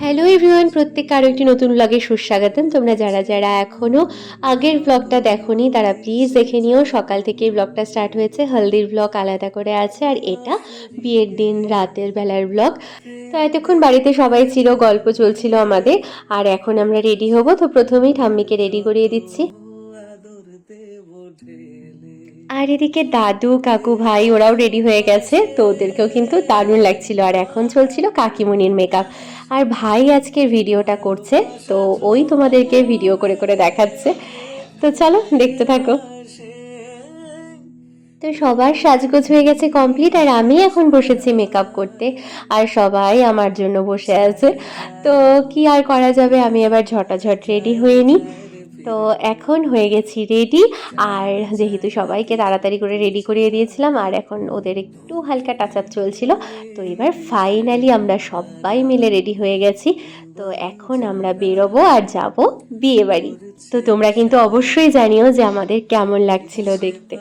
Hello everyone, প্রত্যেককে আরও একটি নতুন ব্লগে সুস্বাগতম। তোমরা যারা যারা এখনও আগের ব্লগটা দেখোনি তারা প্লিজ দেখে নিও। সকাল থেকেই ব্লগটা স্টার্ট হয়েছে, হলদির ব্লগ আলাদা করে আছে আর এটা বিয়ের দিন রাতের বেলার ব্লগ। তো এতক্ষণ বাড়িতে সবাই ছিল, গল্প চলছিল আমাদের, আর এখন আমরা রেডি হব। তো প্রথমেই ঠাম্মিকে রেডি করিয়ে দিচ্ছি। আর এদিকে দাদু কাকু ভাই ওরাও রেডি হয়ে গেছে, তো ওদেরকেও কিন্তু দারুণ লাগছিল। আর এখন চলছিল কাকিমুনির মেকআপ, আর ভাই আজকে ভিডিওটা করছে, তো ওই তোমাদেরকে ভিডিও করে করে দেখাচ্ছে। তো চলো দেখতে থাকো। তো সবার সাজগোজ হয়ে গেছে কমপ্লিট, আর আমি এখন বসেছি মেকআপ করতে, আর সবাই আমার জন্য বসে আছে। তো কি আর করা যাবে, আমি এবার ঝটাঝট রেডি হয়ে নিই। তো এখন হয়ে গেছি রেডি, আর যেহেতু সবাইকে তাড়াতাড়ি করে রেডি করিয়ে দিয়েছিলাম, আর এখন ওদের একটু হালকা টাচ আপ চলছিল। তো এবার ফাইনালি আমরা সবাই মিলে রেডি হয়ে গেছি। তো এখন আমরা বেরোবো আর যাব বিয়ে বাড়ি। তো তোমরা কিন্তু অবশ্যই জানিও যে আমাদের কেমন লাগছিল দেখতে।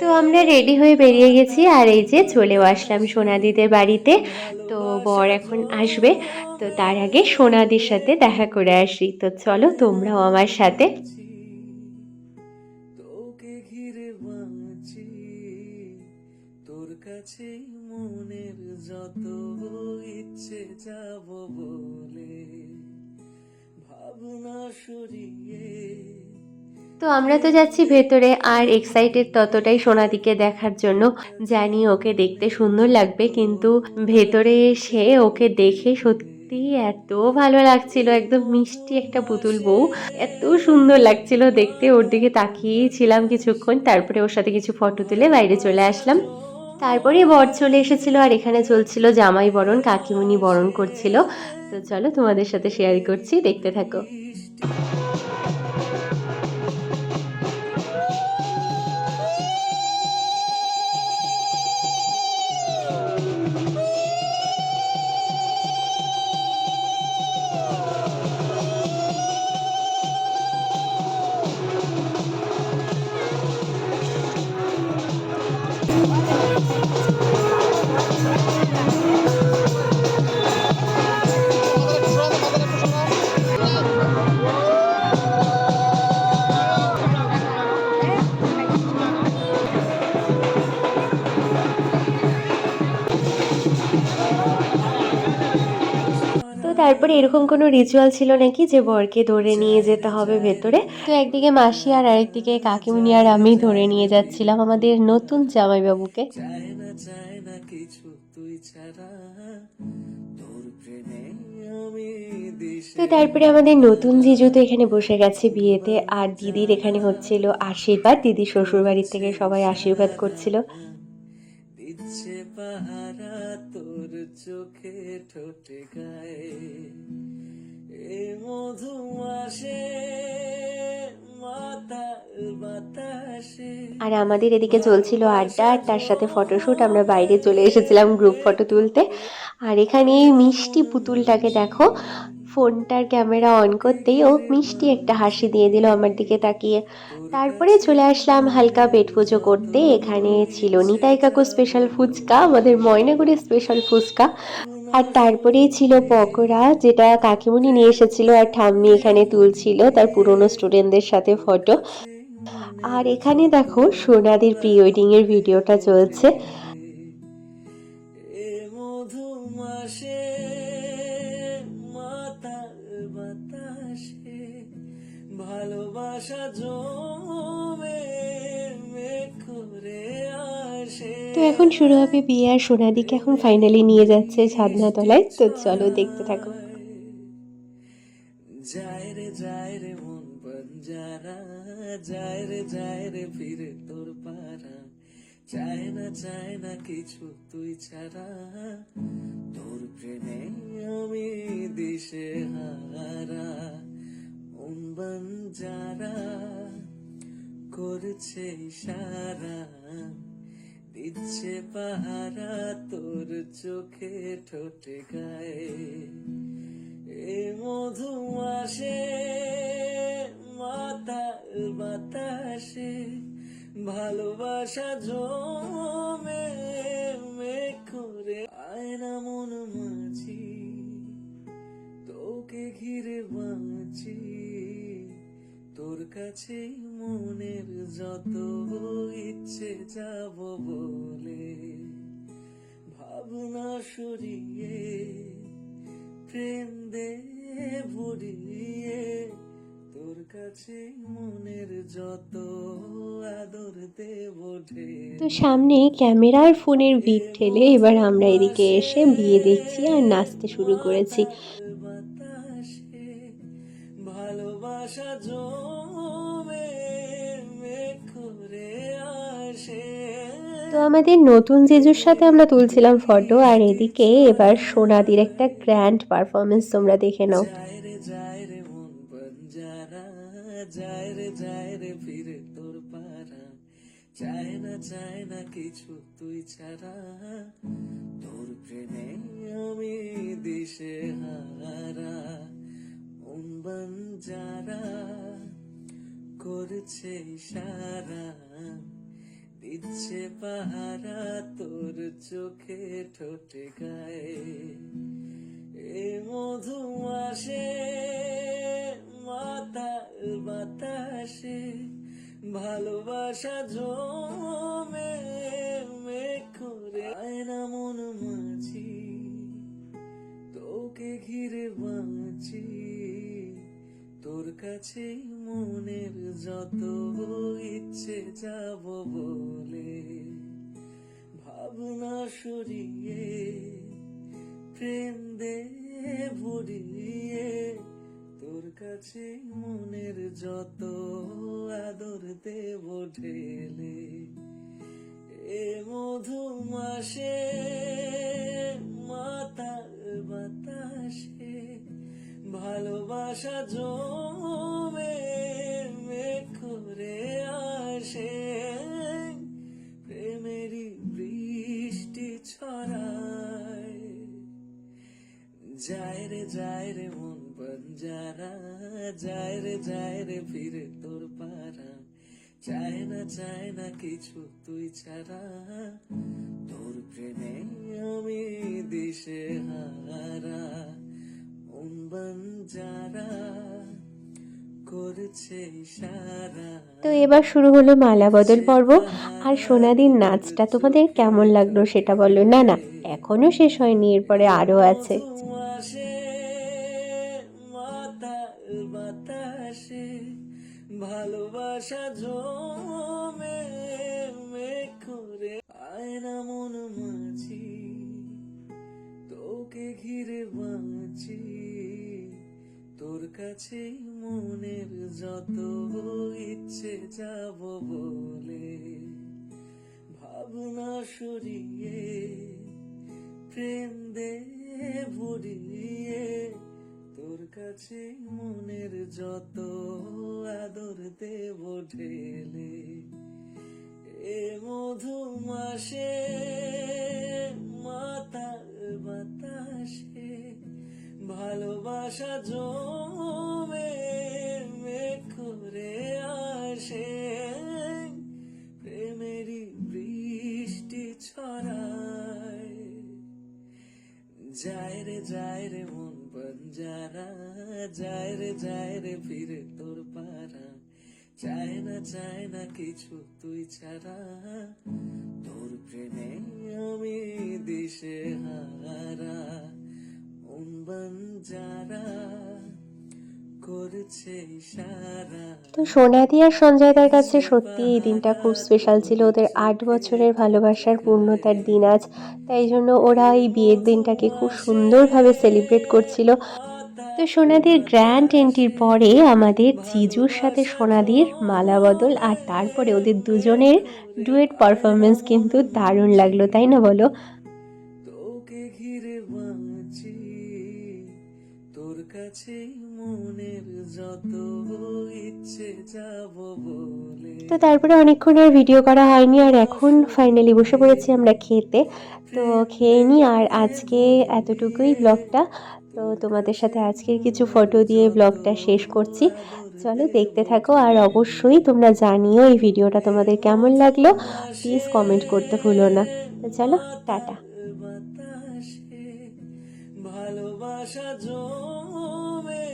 তো আমরা রেডি হয়ে বেরিয়ে গেছি, আর এই যে চলেও আসলাম সোনাদিদের বাড়িতে। তো বর এখন আসবে, তো তার আগে সোনাদির সাথে দেখা করে আসি। তো চলো তোমরাও আমার সাথে। তোকে ঘিরে বাঁচি, তোর কাছে মনের যত ইচ্ছে যাব বলে, ভাবনা সরিয়ে। তো আমরা তো যাচ্ছি ভেতরে, আর এক্সাইটেড ততটাই সোনাদিকে দেখার জন্য। জানি ওকে দেখতে সুন্দর লাগবে, কিন্তু ভেতরে এসে ওকে দেখে সত্যি এত ভালো লাগছিল। একদম মিষ্টি একটা পুতুল বউ, এত সুন্দর লাগছিল দেখতে। ওর দিকে তাকিয়েই ছিলাম কিছুক্ষণ, তারপরে ওর সাথে কিছু ফটো তুলে বাইরে চলে আসলাম। তারপরে বর চলে এসেছিল, আর এখানে চলছিল জামাই বরণ, কাকিমুনি বরণ করছিল। তো চলো তোমাদের সাথে শেয়ার করছি, দেখতে থাকো। তো তারপরে এরকম কোনো রিচুয়াল ছিল নাকি যে বরকে ধরে নিয়ে যেতে হবে ভেতরে। তো একদিকে মাসি আর আরেকদিকে কাকিমুনি আর আমি ধরে নিয়ে যাচ্ছিলাম আমাদের নতুন জামাইবাবুকে। তো তারপরে আমাদের নতুন জিজু তো এখানে বসে গেছে বিয়েতে, আর দিদির এখানে হচ্ছিল আশীর্বাদ। দিদি শ্বশুর বাড়ির থেকে সবাই আশীর্বাদ করছিল। দিচ্ছে পাহারা তোর চোখে ঠোঁটে গায়ে, এ মধু আসে বাতাসে। আর আমাদের এদিকে চলছিল আড্ডা, আর তার সাথে ফটোশুট। আমরা বাইরে চলে এসেছিলাম গ্রুপ ফটো তুলতে। আর এখানে এই মিষ্টি পুতুলটাকে দেখো, ফোনটার ক্যামেরা অন করতেই ও মিষ্টি একটা হাসি দিয়ে দিল আমার দিকে তাকিয়ে। তারপরে চলে আসলাম হালকা পেট পুজো করতে। এখানে ছিল নিতাই কাকু স্পেশাল ফুচকা, আমাদের ময়নাগুড়ি স্পেশাল ফুচকা, আর তারপরেই ছিল পকোড়া, যেটা কাকিমুনি নিয়ে এসেছিল, আর ঠাম্মি এখানে তুলছিল তার পুরনো স্টুডেন্টদের সাথে ফটো। আর এখানে দেখো সোনাদির প্রি ওয়েডিং এর ভিডিওটা চলছে। ভালোবাসা জমে তো এখন শুরু হবে বিয়ে, আর সোনাদিকে এখন ফাইনালি নিয়ে যাচ্ছে ছাদনা তলায়। তো চলো দেখতে থাকো। যায় রে যায় রে মন বঞ্জারা, যায় রে ফিরে তোর পারা, চায় না কিছু তুই ছাড়া, তোর প্রেমে আমি দিশে হারা, মন বঞ্জারা করছে ইশারা, দিচ্ছে পাহারা তোর চোখে ঠোঁটে গায়ে, এ মধু আসে বাতাসে, ভালোবাসা জমে মেঘ করে আয়না মন মাঝি, তোকে ঘিরে বাঁচি, তোর কাছে মনের যত ইচ্ছে যাব বলে, ভাবনা সরিয়ে প্রেম দে ভরিয়ে, তোর কাছে মনের যত আদর দেব ঢেলে। তো সামনে ক্যামেরার ফোনের ভিড় ঠেলে এবার আমরা এদিকে এসে বিয়ে দেখছি আর নাচতে শুরু করেছি। বাতাসে ভালোবাসা জমে মেঘ করে আসে। তো আমাদের নতুন জিজুর সাথে আমরা তুলছিলাম ফটো, আর এদিকে এবার সোনাদির একটা গ্র্যান্ড পারফরমেন্স তোমরা দেখে নাও। যায় রে মন বঞ্জারা, যায় রে ফিরে তোর পারা, চায় না কিছু তুই ছাড়া, তোর প্রেমে আমি দিশে হারা, মন বঞ্জারা করছে ইশারা, দিচ্ছে পাহারা তোর চোখে ঠোঁটে গায়ে, এ মধু মাসে মাতাল বাতাসে ভালোবাসা জমে মেঘ করে আয়না মন মাঝি, তোকে ঘিরে বাঁচি, তোর কাছে মনের যত ইচ্ছে যাব বলে, ভাবনা সরিয়ে প্রেম দে ভরিয়ে, তোর কাছে মনের যত আদর দেব ঢেলে, এ মধু মাসে মাতাল বাতাসে ভালোবাসা জমে মেঘ করে আসে, প্রেমেরই বৃষ্টি ছড়ায়, যায় রে মন বঞ্জারা, যায় রে ফিরে তোর পারা, চায় না কিছু তুই ছাড়া, তোর প্রেমে আমি দিশে হারা, মন বঞ্জারা করছে ইশারা। তো এবার শুরু হলো মালা বদল পর্ব। আর সোনাদির নাচটা তোমাদের কেমন লাগলো সেটা বলো। না না, এখনো শেষ হয়নি, এরপরে আরো আছে। আসে মাতাল বাতাসে ভালোবাসা জমে মেঘ করে আয়না মন মাঝি, তোকে ঘিরে বাঁচি, তোর কাছে মনের যত ইচ্ছে যাব বলে, ভাবনা সরিয়ে প্রেম দে ভরিয়ে, তোর কাছে মনের যত আদর দেব ঢেলে, এ মধু মাসে মাতাল বাতাসে ভালোবাসা জমে মেঘ করে আসে, প্রেমেরই বৃষ্টি ছড়ায়, যায় রে মন বঞ্জারা, যায় রে ফিরে তোর পারা, চায় না কিছু তুই ছাড়া, তোর প্রেমে আমি দিশে হারা, মন বঞ্জারা করছে ইশারা। তো সোনাদি আর সঞ্জয়দার কাছে সত্যি এই দিনটা খুব স্পেশাল ছিল। ওদের 8 বছরের ভালোবাসার পূর্ণতার দিন আজ, তাই জন্য ওরা এই বিয়ের দিনটাকে খুব সুন্দরভাবে সেলিব্রেট করছিল। তো সোনাদির গ্র্যান্ড এন্ট্রির পরে আমাদের জিজুর সাথে সোনাদির মালা বদল, আর তারপরে ওদের দুজনের ডুয়েট পারফরমেন্স কিন্তু দারুণ লাগলো, তাই না বলো? তোকে ঘিরে বাঁচি, তোর কাছে মনের যত ইচ্ছে যাব বলে। তো তারপরে অনেকক্ষণ আর ভিডিও করা হয়নি, আর এখন ফাইনালি বসে পড়েছি আমরা খেতে। তো খেয়ে নিই, আর আজকে এতটুকুই ব্লগটা। তো তোমাদের সাথে আজকের কিছু ফটো দিয়ে ব্লগটা শেষ করছি। চলো দেখতে থাকো, আর অবশ্যই তোমরা জানিও এই ভিডিওটা তোমাদের কেমন লাগলো, প্লিজ কমেন্ট করতে ভুলো না। তো চলো, টাটা। বাতাসে ভালোবাসা জমে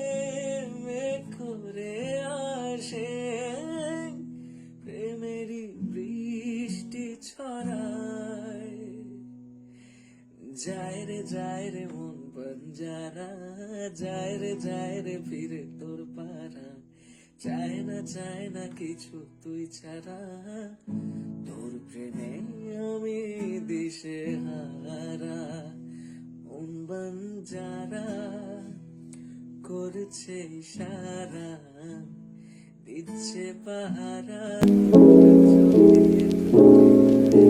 মেঘ করে আসে, প্রেমেরই বৃষ্টি ছড়ায়। যায় রে মন বঞ্জারা, যায় রে ফিরে তোর পারা, চায় না কিছু তুই ছাড়া, তোর প্রেমে আমি দিশে হারা। মন বঞ্জারা করছে ইশারা, দিচ্ছে পাহারা, তোর চোখে